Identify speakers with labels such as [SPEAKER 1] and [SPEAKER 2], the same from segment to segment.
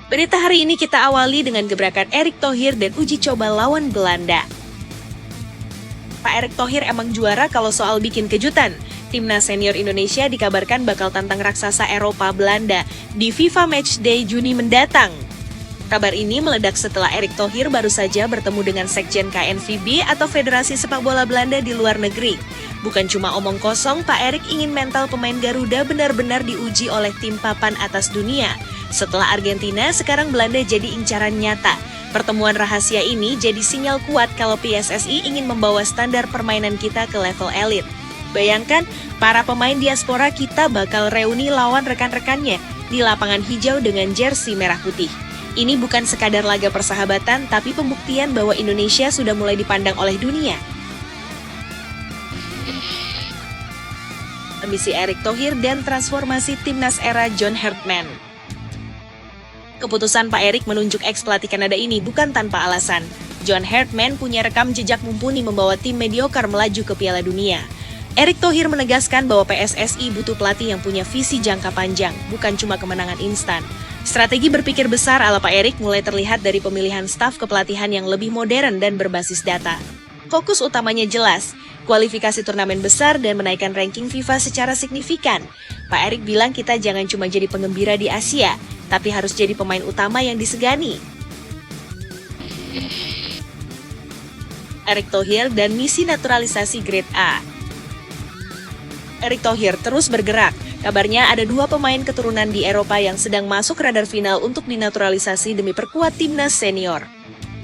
[SPEAKER 1] Berita hari ini kita awali dengan gebrakan Erick Thohir dan uji coba lawan Belanda. Pak Erick Thohir emang juara kalau soal bikin kejutan. Timnas senior Indonesia dikabarkan bakal tantang raksasa Eropa Belanda di FIFA Matchday Juni mendatang. Kabar ini meledak setelah Erick Thohir baru saja bertemu dengan Sekjen KNVB atau Federasi Sepak Bola Belanda di luar negeri. Bukan cuma omong kosong, Pak Erick ingin mental pemain Garuda benar-benar diuji oleh tim papan atas dunia. Setelah Argentina, sekarang Belanda jadi incaran nyata. Pertemuan rahasia ini jadi sinyal kuat kalau PSSI ingin membawa standar permainan kita ke level elit. Bayangkan, para pemain diaspora kita bakal reuni lawan rekan-rekannya di lapangan hijau dengan jersey merah putih. Ini bukan sekadar laga persahabatan, tapi pembuktian bahwa Indonesia sudah mulai dipandang oleh dunia. Ambisi Erick Thohir dan transformasi timnas era John Hartman. Keputusan Pak Erick menunjuk ex-pelatih Kanada ini bukan tanpa alasan. John Hartman punya rekam jejak mumpuni membawa tim mediocre melaju ke Piala Dunia. Erick Thohir menegaskan bahwa PSSI butuh pelatih yang punya visi jangka panjang, bukan cuma kemenangan instan. Strategi berpikir besar ala Pak Erick mulai terlihat dari pemilihan staf kepelatihan yang lebih modern dan berbasis data. Fokus utamanya jelas, kualifikasi turnamen besar dan menaikkan ranking FIFA secara signifikan. Pak Erick bilang kita jangan cuma jadi penggembira di Asia, tapi harus jadi pemain utama yang disegani. Erick Thohir dan misi naturalisasi Grade A. Erick Thohir terus bergerak. Kabarnya ada 2 pemain keturunan di Eropa yang sedang masuk radar final untuk dinaturalisasi demi perkuat timnas senior.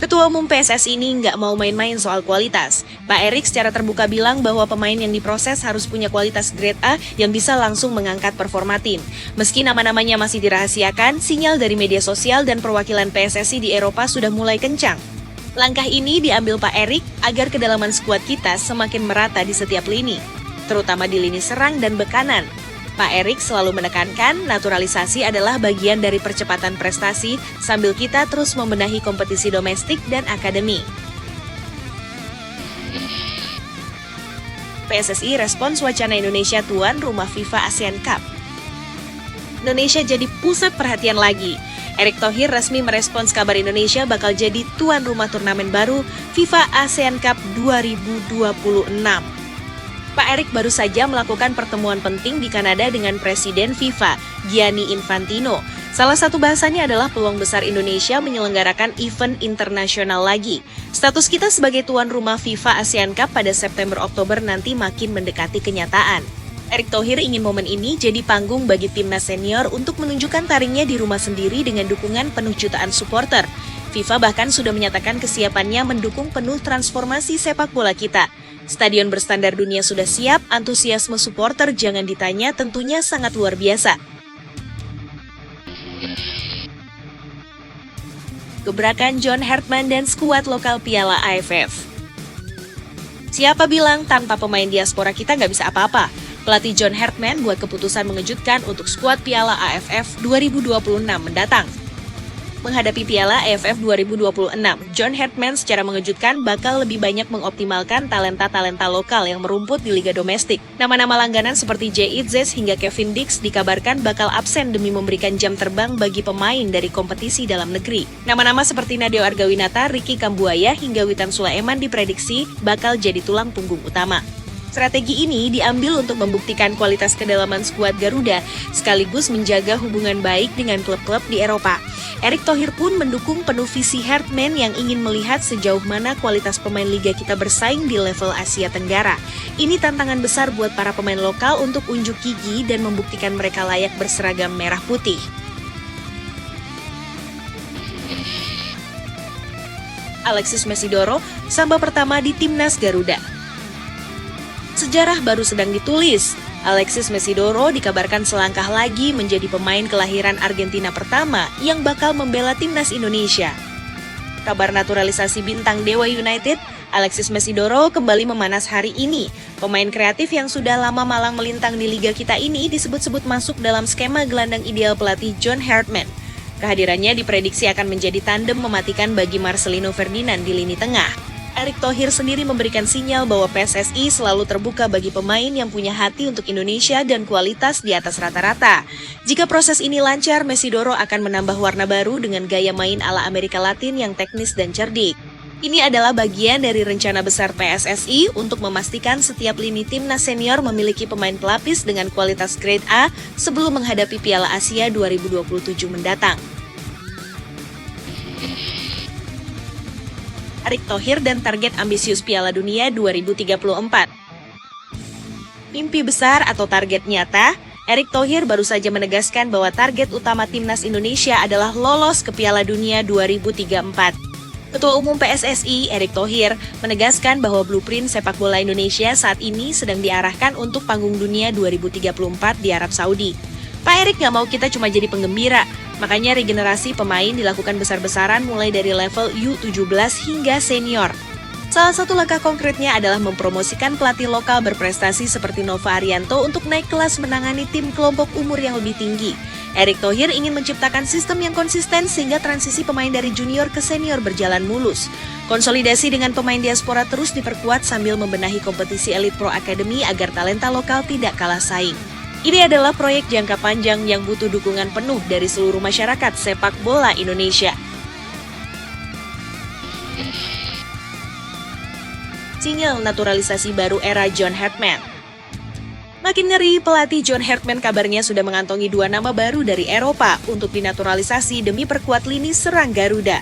[SPEAKER 1] Ketua Umum PSSI ini nggak mau main-main soal kualitas. Pak Erick secara terbuka bilang bahwa pemain yang diproses harus punya kualitas grade A yang bisa langsung mengangkat performa tim. Meski nama-namanya masih dirahasiakan, sinyal dari media sosial dan perwakilan PSSI di Eropa sudah mulai kencang. Langkah ini diambil Pak Erick agar kedalaman skuad kita semakin merata di setiap lini, terutama di lini serang dan bek kanan. Pak Erick selalu menekankan naturalisasi adalah bagian dari percepatan prestasi sambil kita terus membenahi kompetisi domestik dan akademi. PSSI respons wacana Indonesia tuan rumah FIFA ASEAN Cup. Indonesia jadi pusat perhatian lagi. Erick Thohir resmi merespons kabar Indonesia bakal jadi tuan rumah turnamen baru FIFA ASEAN Cup 2026. Pak Erick baru saja melakukan pertemuan penting di Kanada dengan Presiden FIFA, Gianni Infantino. Salah satu bahasannya adalah peluang besar Indonesia menyelenggarakan event internasional lagi. Status kita sebagai tuan rumah FIFA ASEAN Cup pada September-Oktober nanti makin mendekati kenyataan. Erick Thohir ingin momen ini jadi panggung bagi timnas senior untuk menunjukkan taringnya di rumah sendiri dengan dukungan penuh jutaan supporter. FIFA bahkan sudah menyatakan kesiapannya mendukung penuh transformasi sepak bola kita. Stadion berstandar dunia sudah siap, antusiasme supporter jangan ditanya tentunya sangat luar biasa. Gebrakan John Hartman dan skuad lokal Piala AFF. Siapa bilang tanpa pemain diaspora kita nggak bisa apa-apa? Pelatih John Hartman buat keputusan mengejutkan untuk skuad Piala AFF 2026 mendatang. Menghadapi Piala AFF 2026, John Hartman secara mengejutkan bakal lebih banyak mengoptimalkan talenta-talenta lokal yang merumput di liga domestik. Nama-nama langganan seperti Jay Itzes hingga Kevin Dix dikabarkan bakal absen demi memberikan jam terbang bagi pemain dari kompetisi dalam negeri. Nama-nama seperti Nadeo Argawinata, Ricky Kambuaya hingga Witan Sulaiman diprediksi bakal jadi tulang punggung utama. Strategi ini diambil untuk membuktikan kualitas kedalaman skuad Garuda, sekaligus menjaga hubungan baik dengan klub-klub di Eropa. Erick Thohir pun mendukung penuh visi Hartman yang ingin melihat sejauh mana kualitas pemain liga kita bersaing di level Asia Tenggara. Ini tantangan besar buat para pemain lokal untuk unjuk gigi dan membuktikan mereka layak berseragam merah putih. Alexis Mesidoro, samba pertama di timnas Garuda. Sejarah baru sedang ditulis. Alexis Mesidoro dikabarkan selangkah lagi menjadi pemain kelahiran Argentina pertama yang bakal membela timnas Indonesia. Kabar naturalisasi bintang Dewa United, Alexis Mesidoro kembali memanas hari ini. Pemain kreatif yang sudah lama malang melintang di liga kita ini disebut-sebut masuk dalam skema gelandang ideal pelatih John Hartman. Kehadirannya diprediksi akan menjadi tandem mematikan bagi Marcelino Ferdinand di lini tengah. Erick Thohir sendiri memberikan sinyal bahwa PSSI selalu terbuka bagi pemain yang punya hati untuk Indonesia dan kualitas di atas rata-rata. Jika proses ini lancar, Mesidoro akan menambah warna baru dengan gaya main ala Amerika Latin yang teknis dan cerdik. Ini adalah bagian dari rencana besar PSSI untuk memastikan setiap lini timnas senior memiliki pemain pelapis dengan kualitas grade A sebelum menghadapi Piala Asia 2027 mendatang. Erick Thohir dan target ambisius Piala Dunia 2034. Mimpi besar atau target nyata, Erick Thohir baru saja menegaskan bahwa target utama timnas Indonesia adalah lolos ke Piala Dunia 2034. Ketua Umum PSSI, Erick Thohir, menegaskan bahwa blueprint sepak bola Indonesia saat ini sedang diarahkan untuk panggung dunia 2034 di Arab Saudi. Pak Erick nggak mau kita cuma jadi penggembira, makanya regenerasi pemain dilakukan besar-besaran mulai dari level U17 hingga senior. Salah satu langkah konkretnya adalah mempromosikan pelatih lokal berprestasi seperti Nova Arianto untuk naik kelas menangani tim kelompok umur yang lebih tinggi. Erick Thohir ingin menciptakan sistem yang konsisten sehingga transisi pemain dari junior ke senior berjalan mulus. Konsolidasi dengan pemain diaspora terus diperkuat sambil membenahi kompetisi Elite Pro Academy agar talenta lokal tidak kalah saing. Ini adalah proyek jangka panjang yang butuh dukungan penuh dari seluruh masyarakat sepak bola Indonesia. Sinyal naturalisasi baru era John Hartman. Makin ngeri, pelatih John Hartman kabarnya sudah mengantongi 2 nama baru dari Eropa untuk dinaturalisasi demi perkuat lini serang Garuda.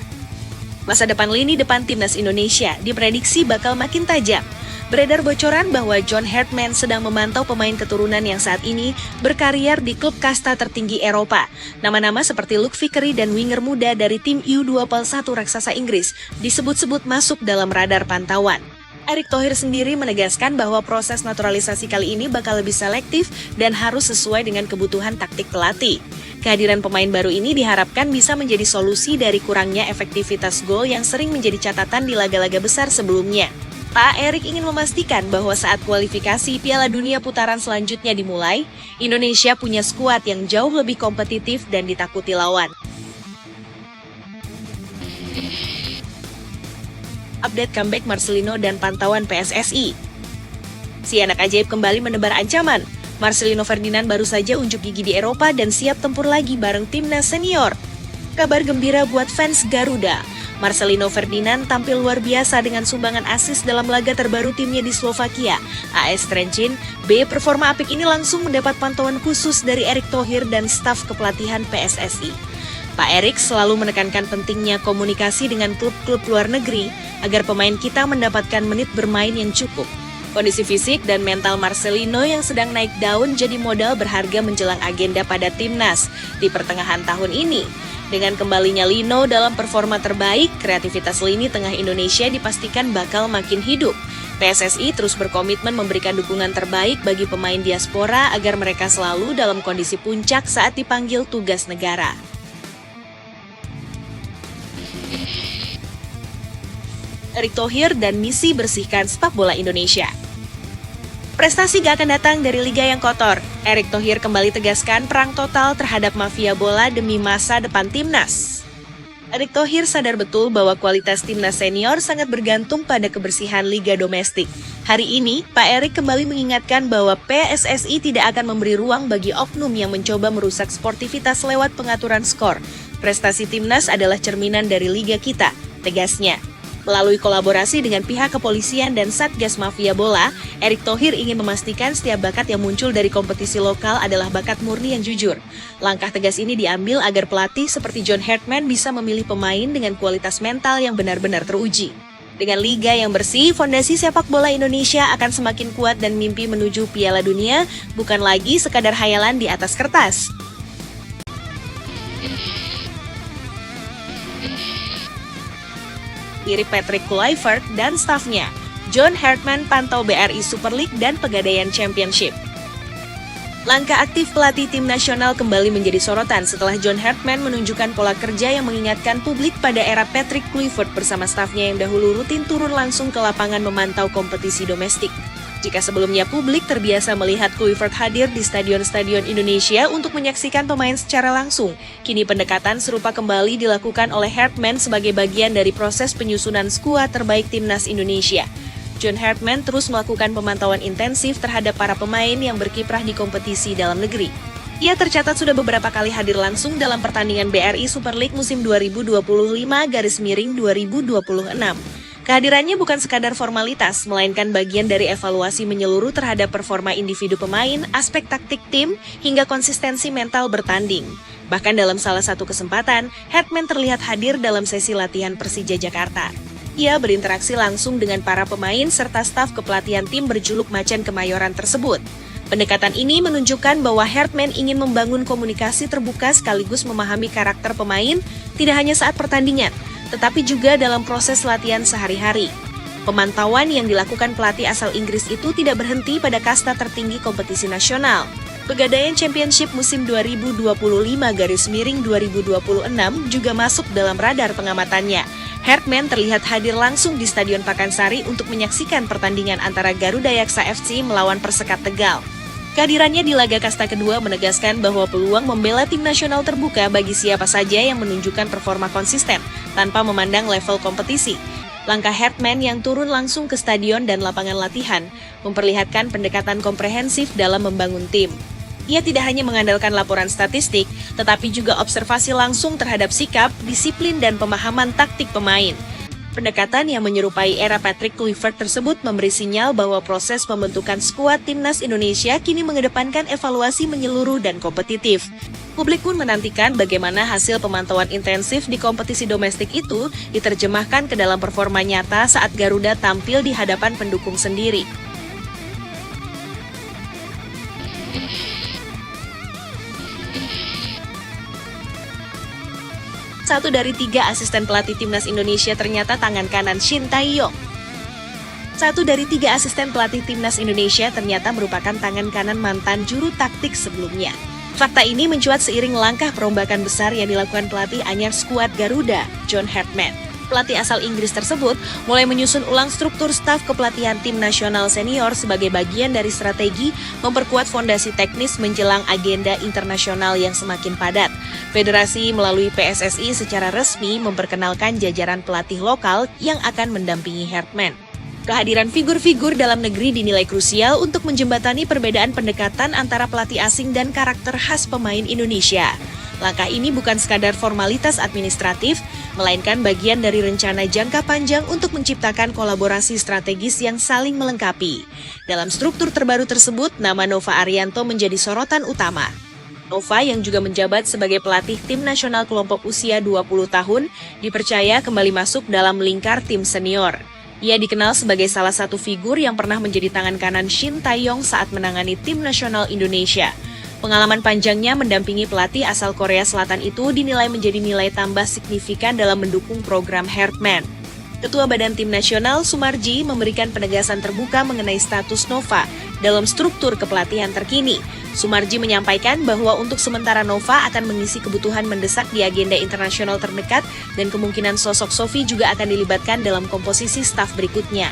[SPEAKER 1] Masa depan lini depan timnas Indonesia diprediksi bakal makin tajam. Beredar bocoran bahwa John Hartman sedang memantau pemain keturunan yang saat ini berkarier di klub kasta tertinggi Eropa. Nama-nama seperti Luke Vickery dan winger muda dari tim U21 raksasa Inggris disebut-sebut masuk dalam radar pantauan. Erick Thohir sendiri menegaskan bahwa proses naturalisasi kali ini bakal lebih selektif dan harus sesuai dengan kebutuhan taktik pelatih. Kehadiran pemain baru ini diharapkan bisa menjadi solusi dari kurangnya efektivitas gol yang sering menjadi catatan di laga-laga besar sebelumnya. Pak Erick ingin memastikan bahwa saat kualifikasi Piala Dunia putaran selanjutnya dimulai, Indonesia punya skuad yang jauh lebih kompetitif dan ditakuti lawan. Update comeback Marcelino dan pantauan PSSI. Si anak ajaib kembali menebar ancaman. Marcelino Ferdinand baru saja unjuk gigi di Eropa dan siap tempur lagi bareng timnas senior. Kabar gembira buat fans Garuda. Marcelino Ferdinand tampil luar biasa dengan sumbangan assist dalam laga terbaru timnya di Slovakia, AS Trenčín. Performa apik ini langsung mendapat pantauan khusus dari Erick Thohir dan staf kepelatihan PSSI. Pak Erick selalu menekankan pentingnya komunikasi dengan klub-klub luar negeri agar pemain kita mendapatkan menit bermain yang cukup. Kondisi fisik dan mental Marcelino yang sedang naik daun jadi modal berharga menjelang agenda pada timnas di pertengahan tahun ini. Dengan kembalinya Lino dalam performa terbaik, kreativitas lini tengah Indonesia dipastikan bakal makin hidup. PSSI terus berkomitmen memberikan dukungan terbaik bagi pemain diaspora agar mereka selalu dalam kondisi puncak saat dipanggil tugas negara. Erick Thohir dan misi bersihkan sepak bola Indonesia. Prestasi gak akan datang dari liga yang kotor. Erick Thohir kembali tegaskan perang total terhadap mafia bola demi masa depan timnas. Erick Thohir sadar betul bahwa kualitas timnas senior sangat bergantung pada kebersihan liga domestik. Hari ini, Pak Erick kembali mengingatkan bahwa PSSI tidak akan memberi ruang bagi oknum yang mencoba merusak sportivitas lewat pengaturan skor. Prestasi timnas adalah cerminan dari liga kita, tegasnya. Melalui kolaborasi dengan pihak kepolisian dan Satgas Mafia Bola, Erick Thohir ingin memastikan setiap bakat yang muncul dari kompetisi lokal adalah bakat murni yang jujur. Langkah tegas ini diambil agar pelatih seperti John Hartman bisa memilih pemain dengan kualitas mental yang benar-benar teruji. Dengan liga yang bersih, fondasi sepak bola Indonesia akan semakin kuat dan mimpi menuju Piala Dunia bukan lagi sekadar hayalan di atas kertas. Mirip Patrick Kluivert dan stafnya, John Hartman pantau BRI Super League dan Pegadaian Championship. Langkah aktif pelatih tim nasional kembali menjadi sorotan setelah John Hartman menunjukkan pola kerja yang mengingatkan publik pada era Patrick Kluivert bersama stafnya yang dahulu rutin turun langsung ke lapangan memantau kompetisi domestik. Jika sebelumnya publik terbiasa melihat Kluivert hadir di stadion-stadion Indonesia untuk menyaksikan pemain secara langsung, kini pendekatan serupa kembali dilakukan oleh Hartman sebagai bagian dari proses penyusunan skuad terbaik timnas Indonesia. John Hartman terus melakukan pemantauan intensif terhadap para pemain yang berkiprah di kompetisi dalam negeri. Ia tercatat sudah beberapa kali hadir langsung dalam pertandingan BRI Super League musim 2025-2026. Kehadirannya bukan sekadar formalitas, melainkan bagian dari evaluasi menyeluruh terhadap performa individu pemain, aspek taktik tim, hingga konsistensi mental bertanding. Bahkan dalam salah satu kesempatan, Hartman terlihat hadir dalam sesi latihan Persija Jakarta. Ia berinteraksi langsung dengan para pemain serta staf kepelatihan tim berjuluk Macan Kemayoran tersebut. Pendekatan ini menunjukkan bahwa Hartman ingin membangun komunikasi terbuka sekaligus memahami karakter pemain tidak hanya saat pertandingan, tetapi juga dalam proses latihan sehari-hari. Pemantauan yang dilakukan pelatih asal Inggris itu tidak berhenti pada kasta tertinggi kompetisi nasional. Pegadaian Championship musim 2025-2026 juga masuk dalam radar pengamatannya. Hartman terlihat hadir langsung di Stadion Pakansari untuk menyaksikan pertandingan antara Garuda Yaksa FC melawan Persekat Tegal. Kehadirannya di laga kasta kedua menegaskan bahwa peluang membela tim nasional terbuka bagi siapa saja yang menunjukkan performa konsisten tanpa memandang level kompetisi. Langkah Hartman yang turun langsung ke stadion dan lapangan latihan memperlihatkan pendekatan komprehensif dalam membangun tim. Ia tidak hanya mengandalkan laporan statistik, tetapi juga observasi langsung terhadap sikap, disiplin, dan pemahaman taktik pemain. Pendekatan yang menyerupai era Patrick Kluivert tersebut memberi sinyal bahwa proses pembentukan skuad timnas Indonesia kini mengedepankan evaluasi menyeluruh dan kompetitif. Publik pun menantikan bagaimana hasil pemantauan intensif di kompetisi domestik itu diterjemahkan ke dalam performa nyata saat Garuda tampil di hadapan pendukung sendiri. Satu dari 3 asisten pelatih timnas Indonesia ternyata tangan kanan Shin Tae-yong. Satu dari 3 asisten pelatih timnas Indonesia ternyata merupakan tangan kanan mantan juru taktik sebelumnya. Fakta ini mencuat seiring langkah perombakan besar yang dilakukan pelatih anyar skuad Garuda, John Hartman. Pelatih asal Inggris tersebut mulai menyusun ulang struktur staf kepelatihan tim nasional senior sebagai bagian dari strategi memperkuat fondasi teknis menjelang agenda internasional yang semakin padat. Federasi melalui PSSI secara resmi memperkenalkan jajaran pelatih lokal yang akan mendampingi Hartman. Kehadiran figur-figur dalam negeri dinilai krusial untuk menjembatani perbedaan pendekatan antara pelatih asing dan karakter khas pemain Indonesia. Langkah ini bukan sekadar formalitas administratif, melainkan bagian dari rencana jangka panjang untuk menciptakan kolaborasi strategis yang saling melengkapi. Dalam struktur terbaru tersebut, nama Nova Arianto menjadi sorotan utama. Nova yang juga menjabat sebagai pelatih tim nasional kelompok usia 20 tahun, dipercaya kembali masuk dalam lingkar tim senior. Ia dikenal sebagai salah satu figur yang pernah menjadi tangan kanan Shin Tae-yong saat menangani tim nasional Indonesia. Pengalaman panjangnya mendampingi pelatih asal Korea Selatan itu dinilai menjadi nilai tambah signifikan dalam mendukung program Hartman. Ketua Badan Tim Nasional Sumarji memberikan penegasan terbuka mengenai status Nova dalam struktur kepelatihan terkini. Sumarji menyampaikan bahwa untuk sementara Nova akan mengisi kebutuhan mendesak di agenda internasional terdekat dan kemungkinan sosok Sofi juga akan dilibatkan dalam komposisi staf berikutnya.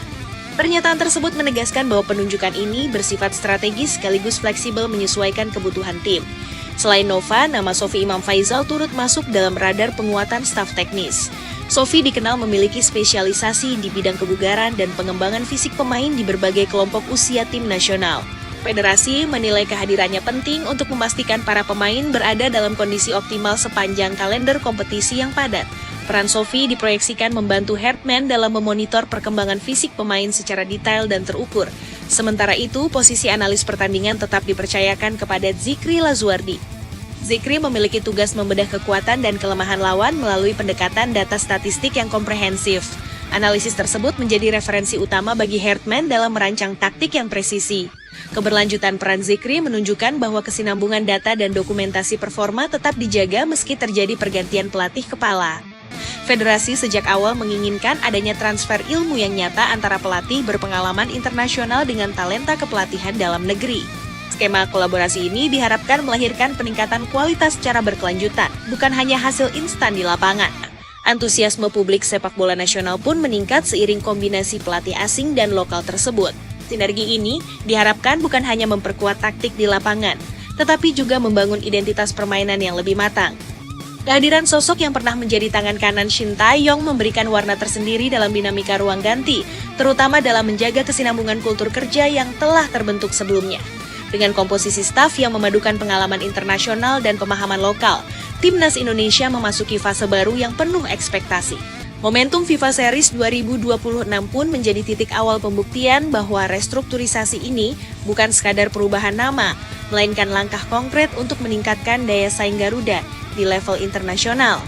[SPEAKER 1] Pernyataan tersebut menegaskan bahwa penunjukan ini bersifat strategis sekaligus fleksibel menyesuaikan kebutuhan tim. Selain Nova, nama Sofi Imam Faizal turut masuk dalam radar penguatan staf teknis. Sofi dikenal memiliki spesialisasi di bidang kebugaran dan pengembangan fisik pemain di berbagai kelompok usia tim nasional. Federasi menilai kehadirannya penting untuk memastikan para pemain berada dalam kondisi optimal sepanjang kalender kompetisi yang padat. Peran Sofi diproyeksikan membantu Hartman dalam memonitor perkembangan fisik pemain secara detail dan terukur. Sementara itu, posisi analis pertandingan tetap dipercayakan kepada Zikri Lazuardi. Zikri memiliki tugas membedah kekuatan dan kelemahan lawan melalui pendekatan data statistik yang komprehensif. Analisis tersebut menjadi referensi utama bagi Hartman dalam merancang taktik yang presisi. Keberlanjutan peran Zikri menunjukkan bahwa kesinambungan data dan dokumentasi performa tetap dijaga meski terjadi pergantian pelatih kepala. Federasi sejak awal menginginkan adanya transfer ilmu yang nyata antara pelatih berpengalaman internasional dengan talenta kepelatihan dalam negeri. Skema kolaborasi ini diharapkan melahirkan peningkatan kualitas secara berkelanjutan, bukan hanya hasil instan di lapangan. Antusiasme publik sepak bola nasional pun meningkat seiring kombinasi pelatih asing dan lokal tersebut. Sinergi ini diharapkan bukan hanya memperkuat taktik di lapangan, tetapi juga membangun identitas permainan yang lebih matang. Kehadiran sosok yang pernah menjadi tangan kanan Shin Tae-yong memberikan warna tersendiri dalam dinamika ruang ganti, terutama dalam menjaga kesinambungan kultur kerja yang telah terbentuk sebelumnya. Dengan komposisi staf yang memadukan pengalaman internasional dan pemahaman lokal, Timnas Indonesia memasuki fase baru yang penuh ekspektasi. Momentum FIFA Series 2026 pun menjadi titik awal pembuktian bahwa restrukturisasi ini bukan sekadar perubahan nama, melainkan langkah konkret untuk meningkatkan daya saing Garuda di level internasional.